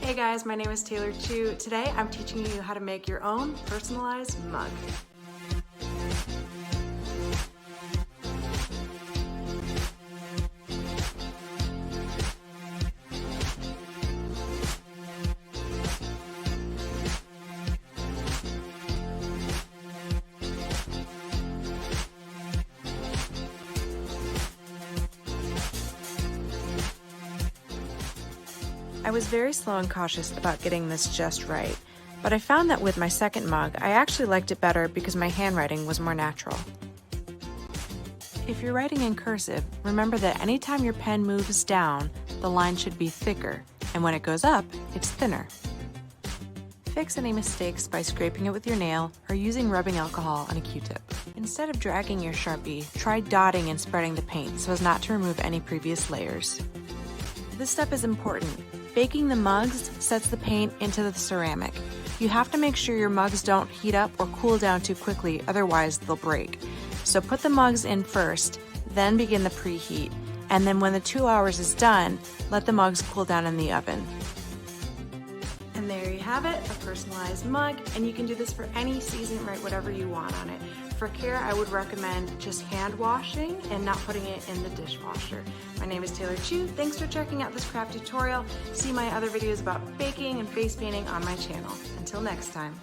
Hey guys, my name is Taylor Chu. Today I'm teaching you how to make your own personalized mug. I was very slow and cautious about getting this just right, but I found that with my second mug, I actually liked it better because my handwriting was more natural. If you're writing in cursive, remember that anytime your pen moves down, the line should be thicker, and when it goes up, it's thinner. Fix any mistakes by scraping it with your nail or using rubbing alcohol on a Q-tip. Instead of dragging your Sharpie, try dotting and spreading the paint so as not to remove any previous layers. This step is important. Baking the mugs sets the paint into the ceramic. You have to make sure your mugs don't heat up or cool down too quickly, otherwise they'll break. So put the mugs in first, then begin the preheat, and then when the 2 hours is done, let the mugs cool down in the oven. And there you have it, a personalized mug, and you can do this for any season, write whatever you want on it. For care, I would recommend just hand washing and not putting it in the dishwasher. My name is Taylor Chu. Thanks for checking out this craft tutorial. See my other videos about baking and face painting on my channel. Until next time.